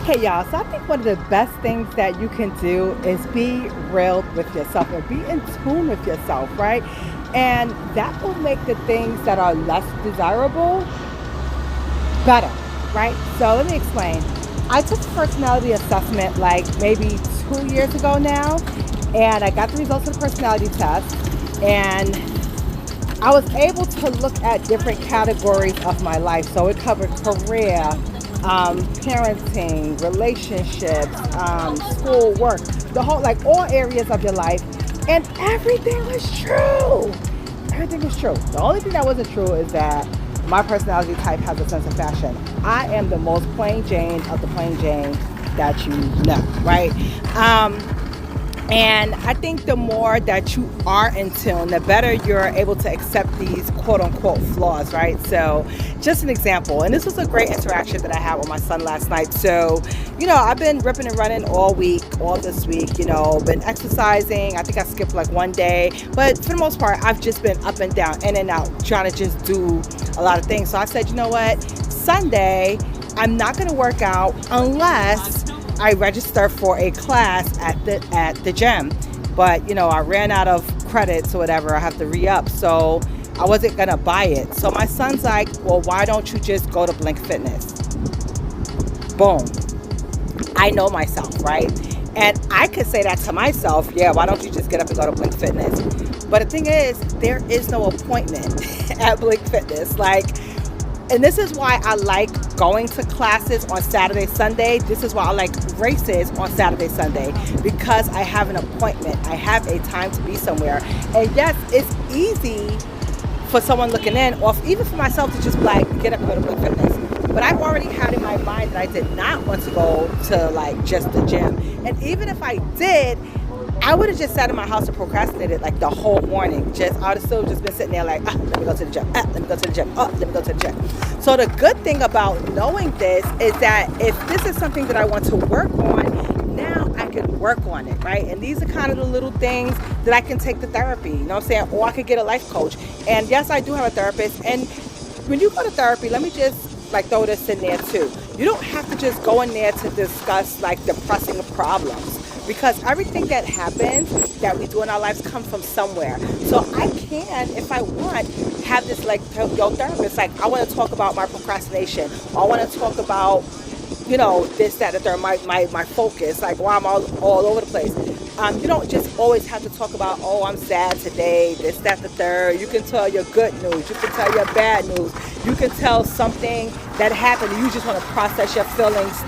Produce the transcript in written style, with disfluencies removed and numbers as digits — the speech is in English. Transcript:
Hey y'all, so I think one of the best things that you can do is be real with yourself and be in tune with yourself, right? And that will make the things that are less desirable better, right? So let me explain. I took a personality assessment like maybe 2 years ago now, and I got the results of the personality test, and I was able to look at different categories of my life. So it covered career, parenting, relationships, school, work, the whole, like all areas of your life. And everything was true. Everything is true. The only thing that wasn't true is that my personality type has a sense of fashion. I am the most plain Jane of the plain Jane that you know, right? Um, and I think the more that you are in tune, the better you're able to accept these quote unquote flaws, right? So, just an example, and this was a great interaction that I had with my son last night. So, I've been ripping and running all week, all this week, been exercising. I think I skipped like one day, but for the most part, I've just been up and down, in and out, trying to just do a lot of things. So, I said, you know what? Sunday, I'm not going to work out unless I registered for a class at the gym, but I ran out of credits or whatever. I have to re-up, so I wasn't gonna buy it. So my son's like, "Well, why don't you just go to Blink Fitness?" Boom. I know myself, right? And I could say that to myself, yeah, why don't you just get up and go to Blink Fitness? But the thing is, there is no appointment at Blink Fitness. And this is why I like going to classes on Saturday, Sunday. This is why I like races on Saturday, Sunday, because I have an appointment. I have a time to be somewhere. And yes, it's easy for someone looking in, or even for myself to just get up and go to Blink Fitness. But I've already had in my mind that I did not want to go to just the gym. And even if I did, I would have just sat in my house and procrastinated like the whole morning. I would have still just been sitting there like, let me go to the gym, let me go to the gym, let me go to the gym. So the good thing about knowing this is that if this is something that I want to work on, now I can work on it, right? And these are kind of the little things that I can take to therapy, you know what I'm saying? Or I could get a life coach. And yes, I do have a therapist. And when you go to therapy, let me just throw this in there too. You don't have to just go in there to discuss depressing problems, because everything that happens that we do in our lives comes from somewhere. So I can, if I want, have this your therapist. I want to talk about my procrastination. Or I want to talk about, this, that, the third, my focus, why I'm all over the place. You don't just always have to talk about, oh, I'm sad today, this, that, the third. You can tell your good news. You can tell your bad news. You can tell something that happened and you just want to process your feelings